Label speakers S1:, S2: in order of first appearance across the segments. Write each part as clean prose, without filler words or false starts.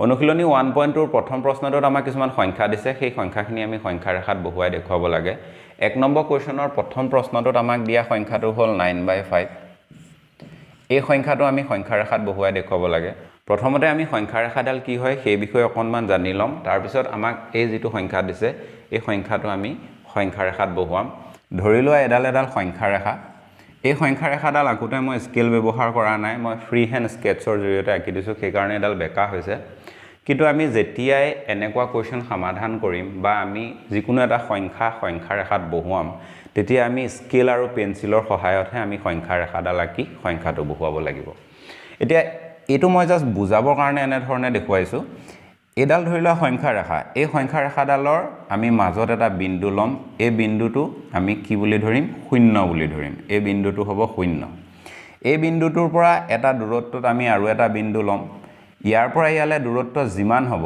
S1: অনুশীলনী 1.2 প্ৰথম প্ৰশ্নটোত আমাক কিছুমান সংখ্যা দিছে সেই সংখ্যাখিনি আমি সংখ্যা ৰেখাত বহুৱাই দেখুৱাব লাগে 1 নম্বৰ কোৱেশ্যনৰ প্ৰথম প্ৰশ্নটোত আমাক দিয়া সংখ্যাটো হ'ল 9/5 এই সংখ্যাটো আমি সংখ্যা ৰেখাত বহুৱাই দেখুৱাব লাগে প্ৰথমতে আমি সংখ্যা ৰেখাডাল কি হয় সেই বিষয়ে অকনমান জানি লম তাৰ পিছত আমাক এই যেটো সংখ্যা দিছে এই সংখ্যাটো আমি সংখ্যা ৰেখাত বহুৱাম ধৰি লোৱা এডাল সংখ্যা ৰেখা এই সংখ্যা ৰেখাডাল আকুতে মই স্কেল ব্যৱহাৰ কৰা নাই মই ফ্ৰী হ্যান্ড স্কেটছৰ জৰিয়তে আঁকি দিছো সেই কাৰণে এডাল বেকা হৈছে কিন্তু আমি যেতিয়াই এনেকুৱা কোৱেশ্যন সমাধান কৰিম বা আমি যিকোনো এটা সংখ্যা ৰেখাত বহুৱাম তেতিয়া আমি স্কেল আৰু পেন্সিলৰ সহায়তহে আমি সংখ্যা ৰেখাডাল আঁকি সংখ্যাটো বহুৱাব লাগিব এতিয়া এটো মই জাস্ট বুজাবৰ কাৰণে এনে ধৰণে দেখুৱাইছো এডাল ধৰিলা সংখ্যা ৰেখা এই সংখ্যা ৰেখাডালৰ আমি মাজত এটা বিন্দু লম এই বিন্দুটো আমি কি বুলি ধৰিম শূন্য বুলি ধৰিম এই বিন্দুটো হ'ব শূন্য এই বিন্দুটোৰ পৰা এটা দূৰত্বত আমি আৰু এটা বিন্দু লম ইয়াৰ পৰা ইয়ালে দূৰত্ব যিমান হ'ব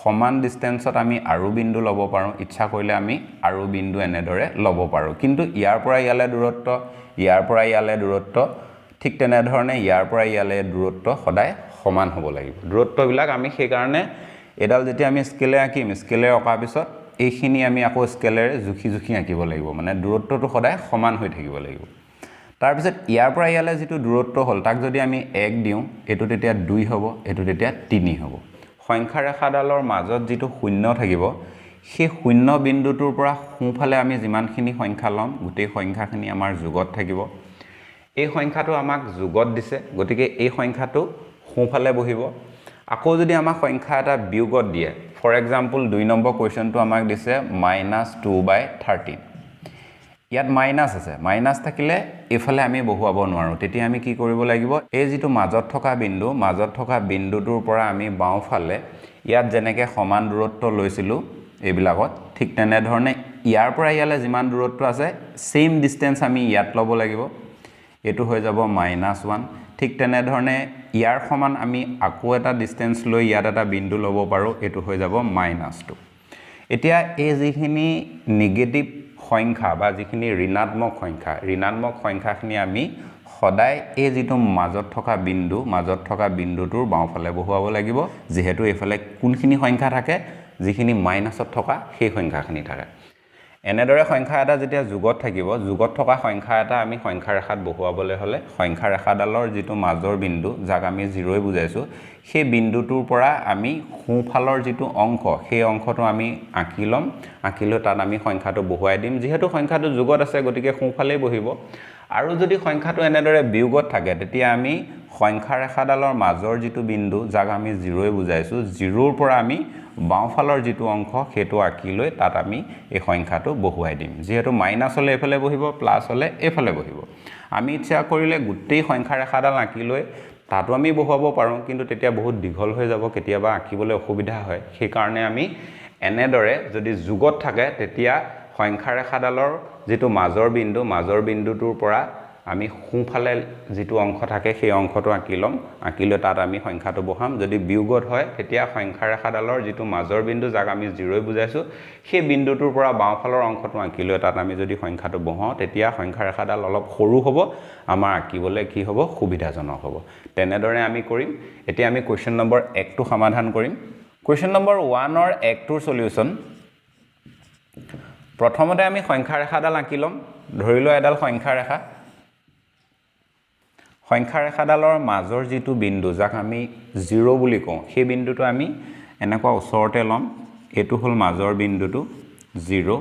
S1: সমান ডিসটেন্সত আমি আৰু বিন্দু ল'ব পাৰো ইচ্ছা কৰিলে আমি আৰু বিন্দু এনেদৰে ল'ব পাৰো কিন্তু ইয়াৰ পৰা ইয়ালে দূৰত্ব ইয়াৰ পৰা ইয়ালে দূৰত্ব ঠিক তেনে ধৰণে ইয়াৰ পৰা ইয়ালে দূৰত্ব সদায় সমান হ'ব লাগিব দূৰত্ববিলাক আমি সেই কাৰণে এডাল যেতিয়া আমি স্কেলে আঁকিম স্কেলে অকাৰ পিছত এইখিনি আমি আকৌ স্কেলেৰে জুখি আঁকিব লাগিব মানে দূৰত্বটো সদায় সমান হৈ থাকিব লাগিব তাৰ পিছত ইয়াৰ পৰা ইয়ালে যেটো দূৰত্ব হ'ল তাক যদি আমি 1 দিও এটো তেতিয়া 2 হ'ব এটো তেতিয়া 3 হ'ব সংখ্যা ৰেখাডালৰ মাজত যেটো শূন্য থাকিব সেই শূন্য বিন্দুটোৰ পৰা সোঁফালে আমি যিমানখিনি সংখ্যা লম গোটেই সংখ্যাখিনি আমাৰ যোগত থাকিব এই সংখ্যাটো আমাক যোগত দিছে গতিকে এই সংখ্যাটো সোঁফালে বহিব আকৌ যদি আমাক সংখ্যা এটা বিয়োগত দিয়ে ফৰ এক্সাম্পল 2 নম্বৰ কোৱেশ্যনটো আমাক দিছে -2/13 ইয়াত মাইনাস আছে মাইনাস থাকিলে এফালে আমি বহুৱাব নোৱাৰো তেতিয়া আমি কি কৰিব লাগিব এই যেটো মাজত থকা বিন্দুটোৰ পৰা আমি বাওঁফালে ইয়াত যেনেকৈ সমান দূৰত্ব লৈছিলো এইবিলাকত ঠিক তেনে ধৰণে ইয়াৰ পৰা ইয়ালে যিমান দূৰত্ব আছে সেম ডিসটেন্স আমি ইয়াত ল'ব লাগিব এটো হৈ যাব -1 ঠিক তেনে ধৰণে ইয়াৰ সমান আমি আকৌ এটা ডিসটেন্স লৈ ইয়াত এটা বিন্দু ল'ব পাৰো এটো হৈ যাব -2 এতিয়া এই যিখিনি নেগেটিভ সংখ্যা বা যিখিনি ঋণাত্মক সংখ্যাখিনি আমি সদায় এই যেটো মাজত থকা বিন্দুটোৰ বাওঁফালে বহুৱাব লাগিব যেহেতু এফালে কোনখিনি সংখ্যা থাকে যিখিনি মাইনাসত থকা সেই সংখ্যাখিনি থাকে এনেদৰে সংখ্যা এটা যেতিয়া যোগত থাকিব যোগত থকা সংখ্যা এটা আমি সংখ্যা ৰেখাত বহুৱাবলৈ হলে সংখ্যা ৰেখাডালৰ যেটো মাজৰ বিন্দু যাক আমি 0 বুজাইছো সেই বিন্দুটোৰ পৰা আমি সোঁফালৰ যেটো অংশ সেই অংশটো আমি আঁকিলো তাত আমি সংখ্যাটো বহুৱাই দিম যেহেতু সংখ্যাটো যোগত আছে গতিকে সোঁফালে বহিব আৰু যদি সংখ্যাটো এনেদৰে বিয়োগত থাকে তেতিয়া আমি সংখ্যা ৰেখাডালৰ মাজৰ যেটো বিন্দু যাক আমি 0 বুজাইছো 0ৰ পৰা আমি বাওঁফালৰ যেটো অংশ হেতু আঁকি লৈ তাত আমি এই সংখ্যাটো বহুৱাই দিম যেহেতু মাইনাস হলে এফালে বহিব প্লাস হলে এফালে বহিব আমি ইচ্ছা কৰিলে গোটেই সংখ্যা ৰেখাডাল আঁকি লৈ তাতো আমি বহুৱাব পাৰো কিন্তু তেতিয়া বহুত দীঘল হৈ যাব কেতিয়াবা আঁকিবলৈ অসুবিধা হয় সেই কাৰণে আমি এনেদৰে যদি যোগত থাকে তেতিয়া সংখ্যা ৰেখাডালৰ যেটো মাজৰ বিন্দুটোৰ পৰা আমি সোঁফালে যেটো অংশ থাকে সেই অংশটো আঁকিলৈ তাত আমি সংখ্যাটো বহাম যদি বিয়োগত হয় তেতিয়া সংখ্যা ৰেখাডালৰ যেটো মাজৰ বিন্দু যাক আমি 0 বুজাইছো সেই বিন্দুটোৰ পৰা বাওঁফালৰ অংশটো আঁকিলৈ তাত আমি যদি সংখ্যাটো বহাও তেতিয়া সংখ্যা ৰেখাডাল অলপ সৰু হ'ব আমাৰ আঁকিবলৈ কি হ'ব সুবিধাজনক হ'ব তেনেদৰে আমি কৰিম এতিয়া আমি কোৱেশ্যন নম্বৰ 1 টো সমাধান কৰিম কোৱেশ্যন নম্বৰ 1 ৰ 1 টোৰ সলিউশন প্ৰথমতে আমি সংখ্যা ৰেখাডাল আঁকি লম ধৰি লোৱা এডাল সংখ্যা ৰেখাডালৰ মাজৰ যেটো বিন্দু যাক আমি 0 বুলি কওঁ সেই বিন্দুটো আমি এনেকুৱা ওচৰতে লম এটো হ'ল মাজৰ বিন্দুটো 0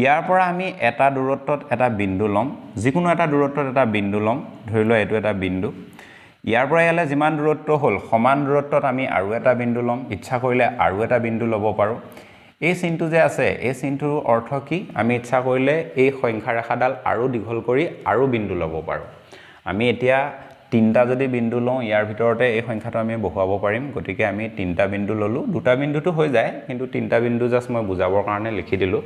S1: ইয়াৰ পৰা আমি এটা দূৰত্বত এটা বিন্দু লম যিকোনো এটা দূৰত্বত এটা বিন্দু লম ধৰি লোৱা এটো এটা বিন্দু ইয়াৰ পৰা ইয়ালে যিমান দূৰত্ব হ'ল সমান দূৰত্বত আমি আৰু এটা বিন্দু লম ইচ্ছা কৰিলে আৰু এটা বিন্দু ল'ব পাৰো এই চিনটো যে আছে এই চিনটোৰ অৰ্থ কি আমি ইচ্ছা কৰিলে এই সংখ্যা ৰেখাডাল আৰু দীঘল কৰি আৰু বিন্দু ল'ব পাৰো আমি এতিয়া তিনটা যদি বিন্দু লওঁ ইয়াৰ ভিতৰতে এই সংখ্যাটো আমি বহুৱাব পাৰিম গতিকে আমি তিনটা বিন্দু ললো দুটা বিন্দুটো হৈ যায় কিন্তু তিনটা বিন্দু জাস্ট মই বুজাবৰ কাৰণে লিখি দিলো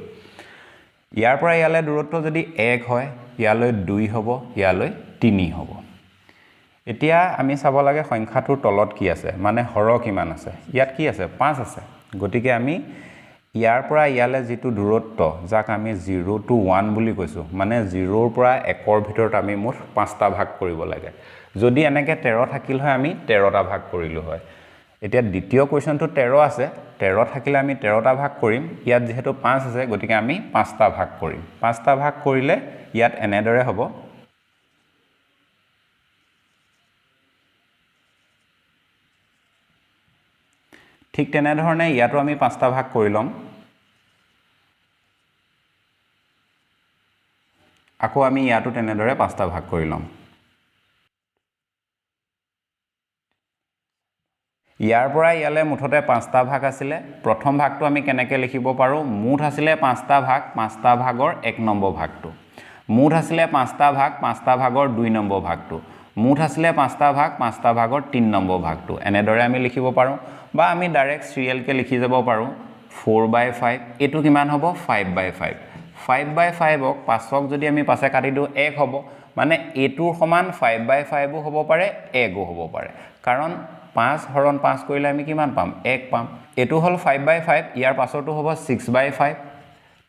S1: ইয়াৰ পৰা ইয়ালে দূৰত্ব যদি 1 হয় ইয়ালৈ 2 হ'ব ইয়ালৈ 3 হ'ব এতিয়া আমি চাব লাগে সংখ্যাটোৰ তলত কি আছে মানে হৰ কিমান আছে ইয়াত কি আছে 5 আছে গতিকে আমি ইয়াৰ পৰা ইয়ালে যেটো দূৰত্ব যাক আমি 0 to 1 বুলি কৈছো মানে 0 ৰ পৰা 1 ৰ ভিতৰত আমি মুঠ 5টা ভাগ কৰিব লাগে যদি এনেকে 13 থাকিল হয় আমি 13টা ভাগ কৰিলো হয় এতিয়া দ্বিতীয় কোৱেশ্চনটো 13 আছে 13 থাকিলে আমি 13টা ভাগ কৰিম ইয়াত যেহেতু 5 আছে গতিকে আমি 5টা ভাগ কৰিম 5টা ভাগ কৰিলে ইয়াত এনেদৰে হ'ব ঠিক তেনে ধৰণে ইয়াতো আমি 5টা ভাগ কৰি লম আকৌ আমি ইয়াতো তেনেদৰে 5টা ভাগ কৰি লম ইয়াৰ পৰা ইয়ালে মুঠতে 5টা ভাগ আছিলে প্ৰথম ভাগটো আমি কেনেকৈ লিখিব পাৰো মুঠ আছিলে 5টা ভাগ 5টা ভাগৰ 1 নম্বৰ ভাগটো মুঠ আছিলে 5টা ভাগ 5টা ভাগৰ 2 নম্বৰ ভাগটো মুঠ আছিলে 5টা ভাগ 5টা ভাগৰ 3 নম্বৰ ভাগটো এনেদৰে আমি লিখিব পাৰো বা আমি ডাইৰেক্ট সিৰিয়েল কে লিখি যাব পাৰো 4/5 এটো কিমান হ'ব 5/5 5/5 ক 5ক যদি আমি পাছে কাটি দিও 1 হ'ব মানে এটোৰ সমান 5/5 ও হ'ব পাৰে 1 ও হ'ব পাৰে কাৰণ 5 হৰণ 5 কৰিলে আমি কিমান পাম 1 পাম এটো হল 5/5 ইয়াৰ পাছৰটো হ'ব 6/5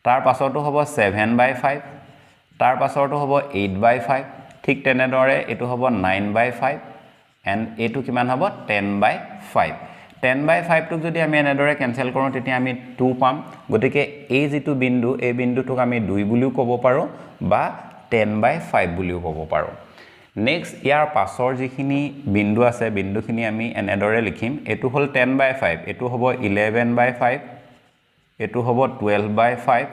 S1: তাৰ পাছৰটো হ'ব 7/5 তাৰ পাছৰটো হ'ব 8/5 ঠিক তেনেদৰে এটো হ'ব 9/5 এন্ড এটো কিমান হ'ব 10/5 10/5 টুক যদি আমি এনেদৰে ক্যান্সেল কৰো তেতিয়া আমি 2 পাম গতিকে এই যেটো বিন্দু এই বিন্দুটোক আমি 2 বুলিও ক'ব পাৰো বা 10/5 বুলিও ক'ব পাৰো নেক্সট ইয়াৰ পাছৰ যিখিনি বিন্দু আছে বিন্দুখিনি আমি এনেদৰে লিখিম এটো হল 10/5 এটো হ'ব 11/5 এটো হ'ব 12/5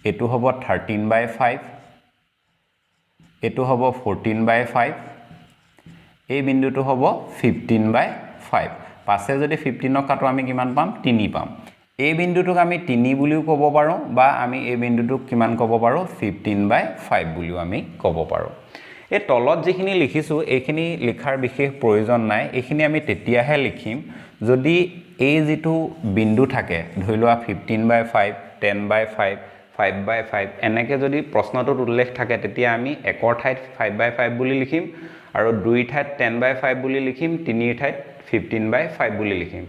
S1: এটো হ'ব 13/5 এটো হ'ব 14/5 এই বিন্দুটো হ'ব 15/5 পাছে যদি 15 কাটো আমি কিমান পাম 3 পাম এই বিন্দুটোক আমি 3 বুলিও ক'ব পাৰো বা আমি এই বিন্দুটোক কিমান ক'ব পাৰো 15/5 বুলিও আমি ক'ব পাৰো এই তলত যিখিনি লিখিছো এইখিনি লিখাৰ বিশেষ প্ৰয়োজন নাই এইখিনি আমি তেতিয়াহে লিখিম যদি এই যেটো বিন্দু থাকে ধৰিলোৱা 15/5 10/5 5/5 এনেকে যদি প্ৰশ্নটোত উল্লেখ থাকে তেতিয়া আমি একৰ ঠাইত 5/5 বুলি লিখিম আৰু দুই ঠাইত 10/5 বুলি লিখিম তিনিৰ ঠাইত 15/5 বুলি লিখিম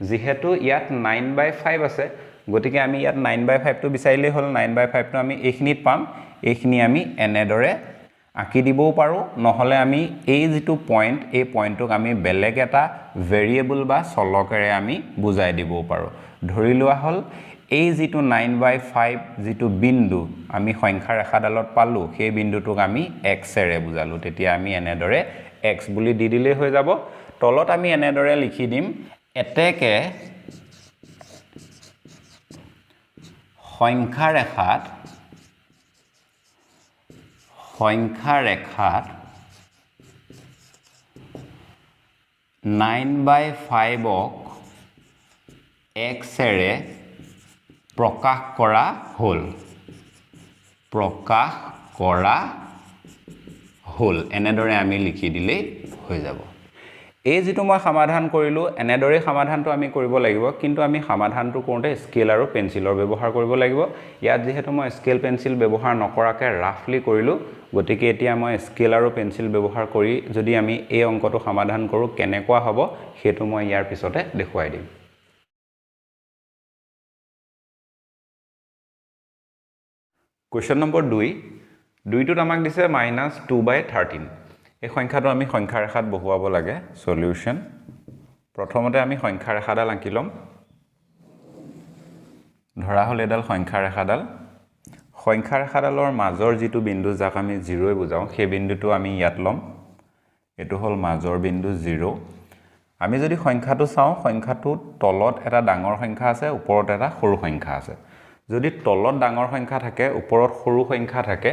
S1: যেহেতু ইয়াত 9/5 আছে গতিকে আমি ইয়াত 9/5 টো বিচাৰিলে হল 9/5 টো আমি এইখিনিত পাম এইখিনি আমি এনেদৰে আকি দিবও পাৰো নহলে আমি এই যেটো পয়েন্ট এই পয়েন্টক আমি বেলেগ এটা ভেৰিয়েবল বা চলকেৰে আমি বুজাই দিবও পাৰো ধৰি লোৱা হল এই যেটো 9/5 যেটো বিন্দু আমি সংখ্যা ৰেখাডালত পালো সেই বিন্দুটোক আমি x এৰে বুজালো তেতিয়া আমি এনেদৰে x বুলি দি দিলে হৈ যাব তলত আমি এনেদৰে লিখি দিম এতেকে সংখ্যা ৰেখাত 9/5 ক x এৰে প্ৰকাশ কৰা হল এনেদৰে আমি লিখি দিলে হৈ যাব এই যেটো মই সমাধান কৰিলো এনেদৰে সমাধানটো আমি কৰিব লাগিব কিন্তু আমি সমাধানটো কৰোতে স্কেল আৰু পেন্সিলৰ ব্যৱহাৰ কৰিব লাগিব ইয়াত যেহেতু মই স্কেল পেন্সিল ব্যৱহাৰ নকৰাকে ৰাফলি কৰিলো গতিকে এতিয়া মই স্কেল আৰু পেন্সিল ব্যৱহাৰ কৰি যদি আমি এই অংকটো সমাধান কৰো কেনেকুৱা হ'ব হেতু মই ইয়াৰ পিছতে দেখুৱাই দিম কোৱেশ্চন নম্বৰ 2 টোত আমাক দিছে -2/13 এই সংখ্যাটো আমি সংখ্যা ৰেখাত বহুৱাব লাগে সলিউশন প্ৰথমতে আমি সংখ্যা ৰেখাডাল আঁকি লম ধৰা হল এডাল সংখ্যা ৰেখাডালৰ মাজৰ যেটো বিন্দু যাক আমি 0 বুজাও সেই বিন্দুটো আমি ইয়াত লম এটো হল মাজৰ বিন্দু 0 আমি যদি সংখ্যাটো চাও সংখ্যাটোত তলত এটা ডাঙৰ সংখ্যা আছে ওপৰত এটা সৰু সংখ্যা আছে যদি তলত ডাঙৰ সংখ্যা থাকে ওপৰত সৰু সংখ্যা থাকে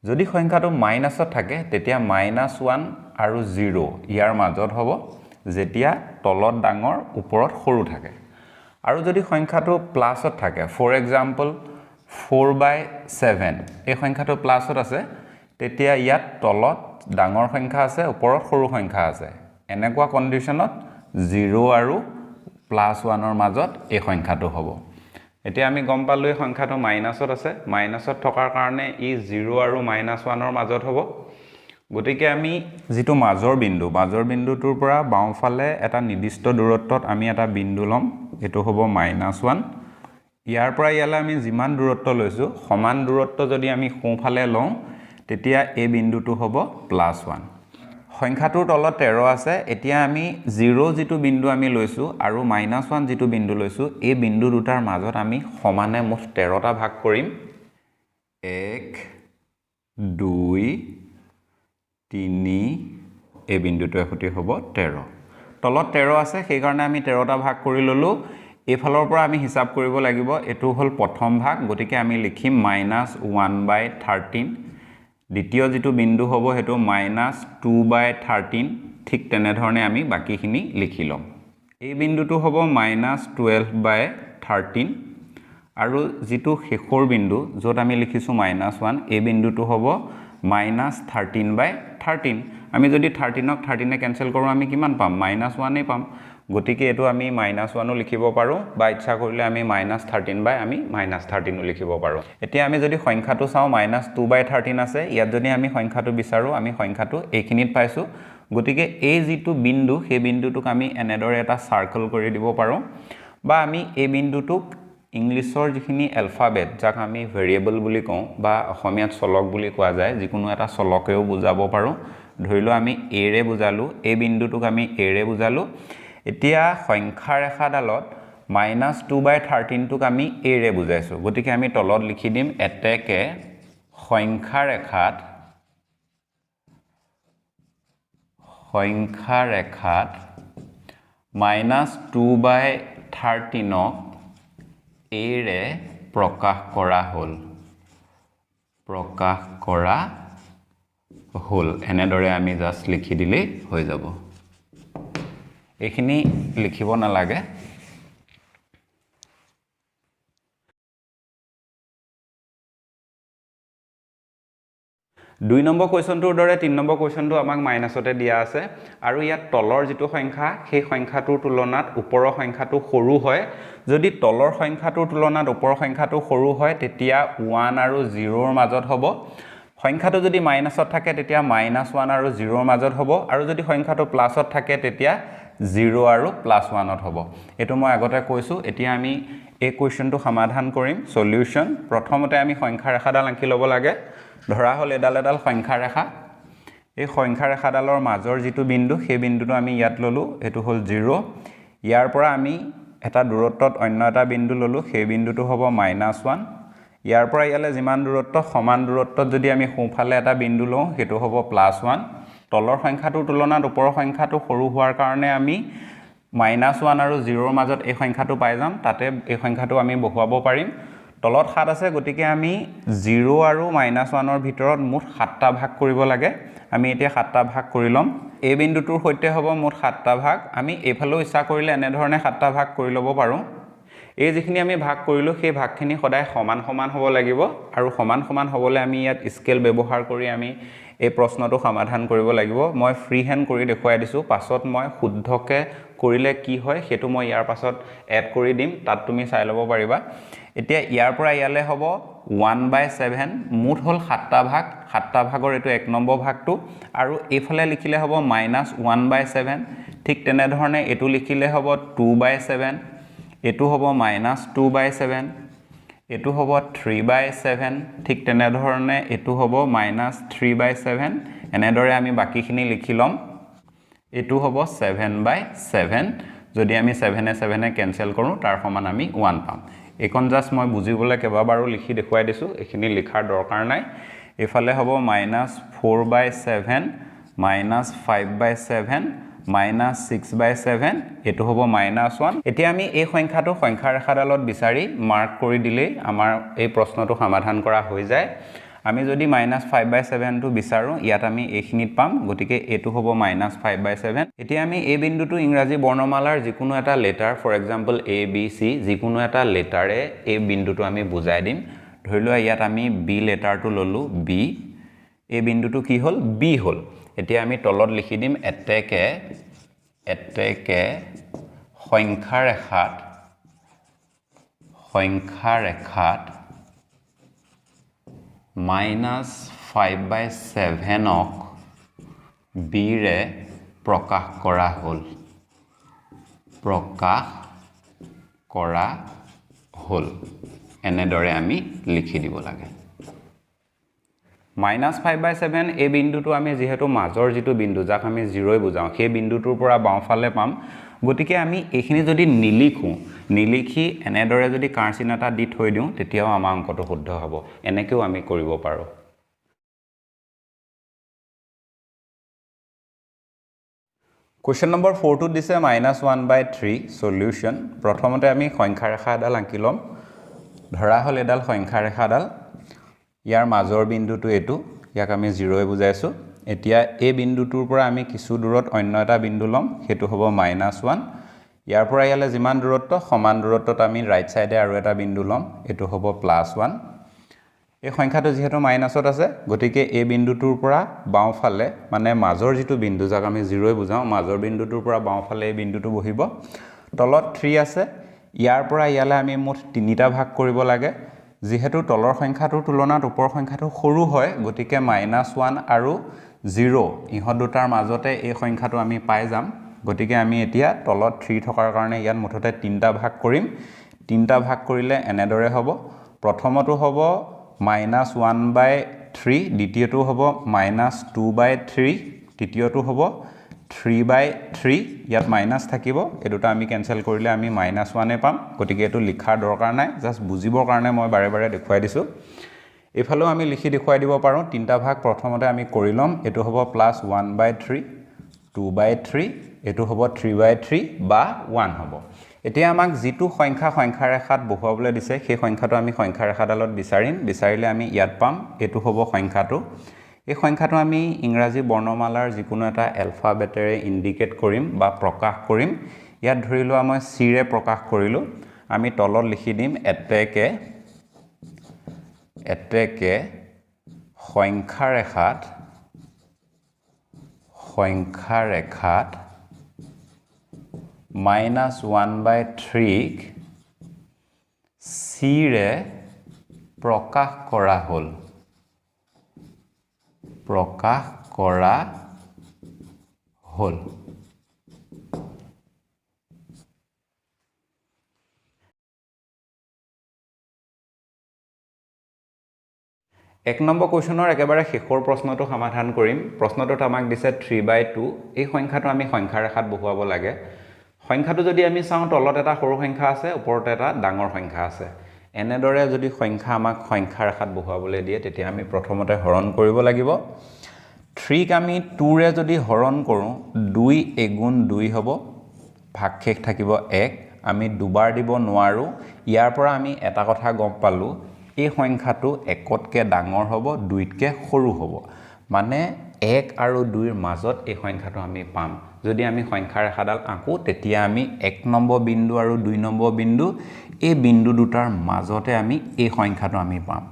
S1: যদি সংখ্যাটো মাইনাসত থাকে তেতিয়া -1 আৰু 0 ইয়াৰ মাজত হ'ব যেতিয়া তলত ডাঙৰ ওপৰত সৰু থাকে আৰু যদি সংখ্যাটো প্লাসত থাকে ফৰ এক্সাম্পল 4/7 এই সংখ্যাটো প্লাসত আছে তেতিয়া ইয়াত তলত ডাঙৰ সংখ্যা আছে ওপৰত সৰু সংখ্যা আছে এনেকুৱা কন্ডিশনত 0 আৰু +1 ৰ মাজত এই সংখ্যাটো হ'ব এতিয়া আমি গম পালো এই সংখ্যাটো মাইনাসত আছে মাইনাসত থকাৰ কাৰণে ই 0 আৰু -1 ৰ মাজত হ'ব গতিকে আমি যেটো মাজৰ বিন্দুটোৰ পৰা বাওঁফালে এটা নিৰ্দিষ্ট দূৰত্বত আমি এটা বিন্দু লম এটো হ'ব -1 ইয়াৰ পৰা ইয়ালে আমি যিমান দূৰত্ব লৈছো সমান দূৰত্ব যদি আমি সোঁফালে লওঁ তেতিয়া এই বিন্দুটো হ'ব +1 সংখ্যাটোৰ তলত 13 আছে এতিয়া আমি 0 যেটো বিন্দু আমি লৈছো আৰু -1 যেটো বিন্দু লৈছো এই বিন্দু দুটাৰ মাজত আমি সমানে মুঠ 13টা ভাগ কৰিম 1 2 3 এই বিন্দুটোৰ সৈতে হ'ব 13 তলত 13 আছে সেই কাৰণে আমি 13টা ভাগ কৰি ললো এফালৰ পৰা আমি হিসাব কৰিব লাগিব এটো হল প্ৰথম ভাগ গতিকে আমি লিখিম -1/13 দ্বিতীয় যেটো বিন্দু হ'ব হেতু -2/13 ঠিক তেনে ধৰণে আমি বাকিখিনি লিখি লম এই বিন্দুটো হ'ব -12/13 আৰু যেটো শেষৰ বিন্দু যত আমি লিখিছো -1 এই বিন্দুটো হ'ব -13/13 আমি যদি 13ক 13 এ ক্যান্সেল কৰো আমি কিমান পাম -1 এ পাম গতিকে এটো আমি -1 ও লিখিব পাৰো বা ইচ্ছা কৰিলে আমি -13 বাই আমি -13 ও লিখিব পাৰো এতিয়া আমি যদি সংখ্যাটো চাও -2/13 আছে ইয়াত যদি আমি সংখ্যাটো বিচাৰো আমি সংখ্যাটো এইখিনিত পাইছো গতিকে এই যেটো বিন্দু সেই বিন্দুটোক আমি এনেদৰে এটা সাৰ্কেল কৰি দিব পাৰো বা আমি এই বিন্দুটোক ইংলিছৰ যিখিনি এলফাবেট যাক আমি ভেৰিয়েবল বুলি কওঁ বা অসমীয়াত চলক বুলি কোৱা যায় যিকোনো এটা চলকেও বুজাব পাৰো ধৰিলো আমি a ৰে বুজালো এই বিন্দুটোক আমি a ৰে বুজালো এতিয়া সংখ্যা ৰেখাডালত -2/13 টোক আমি a ৰে বুজাইছো গতিকে আমি তলত লিখি দিম এতেকে সংখ্যা ৰেখাত -2/13 ক a ৰে প্ৰকাশ কৰা হল এনেদৰে আমি জাস্ট লিখি দিলে হৈ যাব এইখিনি লিখিব নালাগে 2 নম্বৰ কোৱেশ্চনটোৰ দৰে 3 নম্বৰ কোৱেশ্চনটো আমাক মাইনাসতে দিয়া আছে আৰু ইয়াত তলৰ যেটো সংখ্যা সেই সংখ্যাটোৰ তুলনাত ওপৰৰ সংখ্যাটো সৰু হয় যদি তলৰ সংখ্যাটোৰ তুলনাত ওপৰৰ সংখ্যাটো সৰু হয় তেতিয়া 1 আৰু 0 ৰ মাজত হ'ব সংখ্যাটো যদি মাইনাসত থাকে তেতিয়া -1 আৰু 0 ৰ মাজত হ'ব আৰু যদি সংখ্যাটো প্লাসত থাকে তেতিয়া 0 আৰু +1 ত হ'ব এটো মই আগতে কৈছো এতিয়া আমি এই কোৱেশ্চনটো সমাধান কৰিম সলিউশন প্ৰথমতে আমি সংখ্যা ৰেখাডাল আঁকি ল'ব লাগে ধৰা হল এডাল সংখ্যা ৰেখা এই সংখ্যা ৰেখাডালৰ মাজৰ যেটো বিন্দু সেই বিন্দুটো আমি ইয়াত ললো এটো হল 0 ইয়াৰ পৰা আমি এটা দূৰত্বত অন্য এটা বিন্দু ললো সেই বিন্দুটো হ'ব -1 ইয়াৰ পৰা ইয়ালে যিমান দূৰত্ব সমান দূৰত্বত যদি আমি সোঁফালে এটা বিন্দু লওঁ হেতু হ'ব +1 তলৰ সংখ্যাটোৰ তুলনাত ওপৰৰ সংখ্যাটো সৰু হোৱাৰ কাৰণে আমি -1 আৰু 0 ৰ মাজত এই সংখ্যাটো পাই যাম তাতে এই সংখ্যাটো আমি বহুৱাব পাৰিম তলত 7 আছে গতিকে আমি 0 আৰু -1 ৰ ভিতৰত মুঠ 7টা ভাগ কৰিব লাগে আমি এতিয়া 7টা ভাগ কৰি লম এই বিন্দুটোৰ সৈতে হ'ব মুঠ 7টা ভাগ আমি এফালেও ইচ্ছা কৰিলে এনে ধৰণে 7টা ভাগ কৰি ল'ব পাৰো এই যিখিনি আমি ভাগ কৰিলো সেই ভাগখিনি সদায় সমান সমান হ'ব লাগিব আৰু সমান সমান হ'বলৈ আমি ইয়াত স্কেল ব্যৱহাৰ কৰি আমি এই প্ৰশ্নটো সমাধান কৰিব লাগিব মই ফ্ৰী হ্যান্ড কৰি দেখুৱাই দিছো পাছত মই শুদ্ধকে কৰিলে কি হয় হেতু মই ইয়াৰ পাছত এড কৰি দিম তাত তুমি চাই ল'ব পাৰিবা এতিয়া ইয়াৰ পৰা ইয়ালে হ'ব 1/7 মুঠ হল 7টা ভাগ 7টা ভাগৰ এটো 1 নম্বৰ ভাগটো আৰু এইফালে লিখিলে হ'ব -1/7 ঠিক তেনে ধৰণে এটো লিখিলে হ'ব 2/7 এটো হ'ব -2/7 এটো হ'ব 3/7 ঠিক তেনে ধৰণে এটো হ'ব -3/7 এনেদৰে আমি বাকিখিনি লিখি লম এটো হ'ব 7/7 যদি আমি 7 এ 7 এ ক্যান্সেল কৰো তাৰ সমান আমি 1 পাম একন জাস্ট মই বুজিবলৈ কেবাবাৰো লিখি দেখুৱাই দিছো এখিনি লিখাৰ দৰকাৰ নাই এফালে হ'ব -4/7 -5/7 -6/7 এটো হ'ব -1 এতিয়া আমি এই সংখ্যাটো সংখ্যা ৰেখাডালত বিচাৰি মাৰ্ক কৰি দিলে আমাৰ এই প্ৰশ্নটো সমাধান কৰা হৈ যায় আমি যদি -5/7 টো বিচাৰো ইয়াত আমি এইখিনিত পাম গতিকে এটো হ'ব -5/7 এতিয়া আমি এই বিন্দুটো ইংৰাজী বৰ্ণমালাৰ যিকোনো এটা letter for example a b c যিকোনো এটা লেটাৰে এই বিন্দুটো আমি বুজাই দিম ধৰিলোৱা ইয়াত আমি b লেটাৰটো ললো b এই বিন্দুটো কি হল b হল এতিয়া আমি তলত লিখি দিম এতেকে সংখ্যা ৰেখাত -5/7 ক b ৰে প্ৰকাশ কৰা হল এনেদৰে আমি লিখি দিব লাগে -5/7 এই বিন্দুটো আমি যেহেতু মাজৰ যেটো বিন্দু যাক আমি 0 বুজাও সেই বিন্দুটোৰ পৰা বাওঁফালে পাম গতিকে আমি এইখিনি যদি নিলিখি এনেদৰে যদি কাৰ্চিন এটা দি থৈ দিওঁ তেতিয়াও আমাৰ অংকটো শুদ্ধ হ'ব এনেকেও আমি কৰিব পাৰো Question number 4 to দিছে -1/3 solution প্ৰথমতে আমি সংখ্যা ৰেখা এডাল আঁকি লম ধৰা হল এডাল সংখ্যা ৰেখাডাল ইয়াৰ মাজৰ বিন্দুটো এটো ইয়াক আমি 0 বুজাইছো এতিয়া এই বিন্দুটোৰ পৰা আমি কিছু দূৰত অন্য এটা বিন্দু লম হেতু হ'ব -1 ইয়াৰ পৰা ইয়ালে যিমান দূৰত্ব সমান দূৰত্বত আমি ৰাইট সাইডে আৰু এটা বিন্দু লম এটো হ'ব +1 এই সংখ্যাটো যেহেতু মাইনাসত আছে গতিকে এই বিন্দুটোৰ পৰা বাওঁফালে মানে মাজৰ যেটো বিন্দু যাক আমি 0 বুজাও মাজৰ বিন্দুটোৰ পৰা বাওঁফালে এই বিন্দুটো বহিব তলত 3 আছে ইয়াৰ পৰা ইয়ালে আমি মুঠ 3টা ভাগ কৰিব লাগে যেহেতু তলৰ সংখ্যাটোৰ তুলনাত ওপৰ সংখ্যাটো সৰু হয় গতিকে -1 আৰু 0 ইহত দুটাৰ মাজতে এই সংখ্যাটো আমি পাই যাম গতিকে আমি এতিয়া তলত 3 থকাৰ কাৰণে ইয়াত মুঠতে 3টা ভাগ কৰিম 3টা ভাগ কৰিলে এনেদৰে হ'ব প্ৰথমটো হ'ব -1/3 দ্বিতীয়টো হ'ব -2/3 তৃতীয়টো হ'ব 3/3 ইয়াত মাইনাস থাকিব এই দুটা আমি ক্যান্সেল কৰিলে আমি -1 এ পাম গতিকে এটো লিখাৰ দৰকাৰ নাই জাস্ট বুজিবৰ কাৰণে মই বাৰে বাৰে দেখুৱাই দিছো এফালেও আমি লিখি দেখুৱাই দিব পাৰো তিনটা ভাগ প্ৰথমতে আমি কৰি লম এটো হ'ব +1/3 2/3 এটো হ'ব 3/3 বা 1 হ'ব এতিয়া আমাক যেটো সংখ্যা ৰেখাত বহুৱাবলৈ দিছে সেই সংখ্যাটো আমি সংখ্যা ৰেখাডালত বিচাৰিলে আমি ইয়াত পাম এটো হ'ব সংখ্যাটো এই সংখ্যাটো আমি ইংৰাজী বৰ্ণমালাৰ যিকোনো এটা এলফাবেটেৰে ইন্ডিকেট কৰিম বা প্ৰকাশ কৰিম ইয়াত ধৰিলো মই সি ৰে প্ৰকাশ কৰিলো আমি তলত লিখি দিম এতেকে সংখ্যা ৰেখাত -1/3 সি ৰে প্ৰকাশ কৰা হ'ল এক নম্বৰ কোৱেশ্যনৰ একেবাৰে শেষৰ প্ৰশ্নটো সমাধান কৰিম প্ৰশ্নটোত আমাক দিছে 3/2 এই সংখ্যাটো আমি সংখ্যা ৰেখাত বহুৱাব লাগে সংখ্যাটো যদি আমি চাও তলত এটা সৰু সংখ্যা আছে ওপৰত এটা ডাঙৰ সংখ্যা আছে এনেদৰে যদি সংখ্যা আমাক সংখ্যা ৰেখাত বহুৱাবলৈ দিয়ে তেতিয়া আমি প্ৰথমতে হৰণ কৰিব লাগিব 3 ক আমি 2 ৰে যদি হৰণ কৰো 2 এগুণ 2 হ'ব ভাগশেষ থাকিব 1 আমি দুবাৰ দিব নোৱাৰো ইয়াৰ পৰা আমি এটা কথা গম পালো এই সংখ্যাটো 1তকে ডাঙৰ হ'ব 2তকে সৰু হ'ব মানে 1 আৰু 2 ৰ মাজত এই সংখ্যাটো আমি পাম যদি আমি সংখ্যা ৰেখাডাল আঁকো তেতিয়া আমি 1 নম্বৰ বিন্দু আৰু 2 নম্বৰ বিন্দু এই বিন্দু দুটাৰ মাজতে আমি এই সংখ্যাটো আমি পাম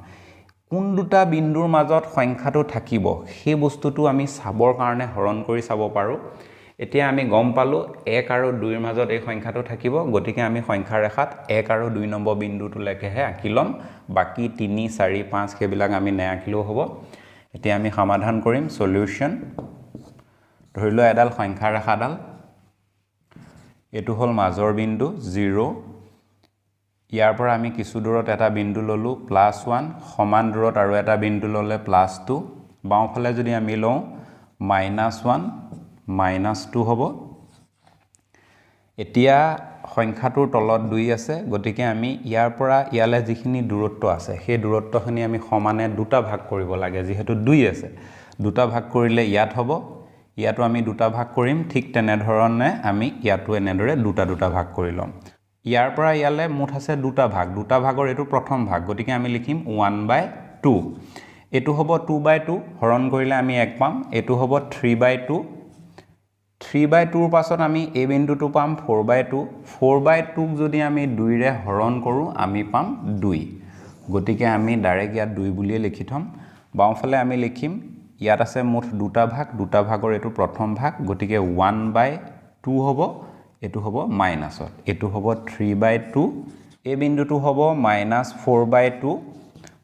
S1: কোন দুটা বিন্দুৰ মাজত সংখ্যাটো থাকিব সেই বস্তুটো আমি চাবৰ কাৰণে হৰণ কৰি চাব পাৰো এতিয়া আমি গম পালো 1 আৰু 2 ৰ মাজত এই সংখ্যাটো থাকিব গতিকে আমি সংখ্যা ৰেখাত 1 আৰু 2 নম্বৰ বিন্দুটো লেখেহে আঁকিলম বাকি 3 4 5 কেবিলাক আমি নেআকিলেও হ'ব এতিয়া আমি সমাধান কৰিম সলিউশন ধৰিলো এডাল সংখ্যা ৰেখাডাল এটো হল মাজৰ বিন্দু 0 ইয়াৰ পৰা আমি কিছু দূৰত এটা বিন্দু ললো +1 সমান দূৰত আৰু এটা বিন্দু ললে +2 বাওঁফালে যদি আমি লওঁ -1 -2 হ'ব এতিয়া সংখ্যাটোৰ তলত 2 আছে গতিকে আমি ইয়াৰ পৰা ইয়ালে যিখিনি দূৰত্ব আছে সেই দূৰত্বখিনি আমি সমানে দুটা ভাগ কৰিব লাগে যেহেতু 2 আছে দুটা ভাগ কৰিলে ইয়াত হ'ব ইয়াতো আমি দুটা ভাগ কৰিম ঠিক তেনে ধৰণে আমি ইয়াতো এনেদৰে দুটা ভাগ কৰি লম ইয়াৰ পৰা ইয়ালে মুঠ আছে দুটা ভাগৰ এটো প্ৰথম ভাগ গতিকে আমি লিখিম 1/2 এটো হ'ব 2/2 হৰণ কৰিলে আমি 1 পাম এটো হ'ব 3/2 3/2 ৰ পাছত আমি এই বিন্দুটো পাম 4/2 4/2 ক যদি আমি 2 ৰে হৰণ কৰো আমি পাম 2 গতিকে আমি ডাইৰেক্ট ইয়াত 2 বুলিয়ে লিখি থম বাওঁফালে আমি লিখিম ইয়াত আছে মুঠ দুটা ভাগৰ এটো প্ৰথম ভাগ গতিকে 1/2 হ'ব এটো হ'ব মাইনাসত এটো হ'ব 3/2 এই বিন্দুটো হ'ব -4/2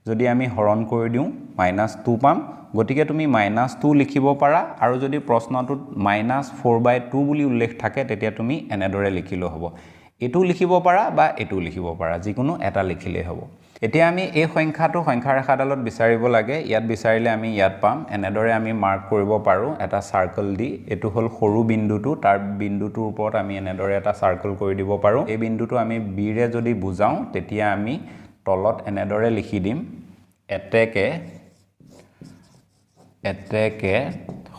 S1: যদি আমি হৰণ কৰি দিও -2 পাম গতিকে তুমি -2 লিখিব পাৰা আৰু যদি প্ৰশ্নটোত -4/2 বুলি উল্লেখ থাকে তেতিয়া তুমি এনেদৰে লিখিলো হ'ব এটো লিখিব পাৰা বা এটো লিখিব পাৰা যিকোনো এটা লিখিলেই হ'ব এতিয়া আমি এই সংখ্যাটো সংখ্যা ৰেখাডালত বিচাৰিব লাগে ইয়াত বিচাৰিলে আমি ইয়াত পাম এনেদৰে আমি মাৰ্ক কৰিব পাৰো এটা সাৰ্কেল দি এটো হল সৰু বিন্দুটো তাৰ বিন্দুটোৰ ওপৰত আমি এনেদৰে এটা সাৰ্কেল কৰি দিব পাৰো এই বিন্দুটো আমি বি ৰে যদি বুজাও তেতিয়া আমি তলত এনেদৰে লিখি দিম এতেকে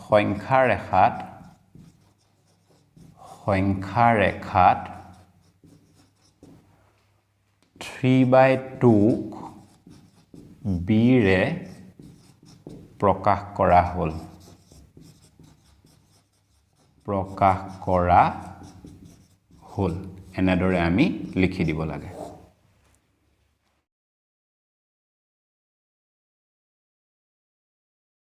S1: সংখ্যা ৰেখাত 3/2 বি ৰে প্ৰকাশ কৰা হ'ল এনেদৰে আমি লিখি দিব লাগে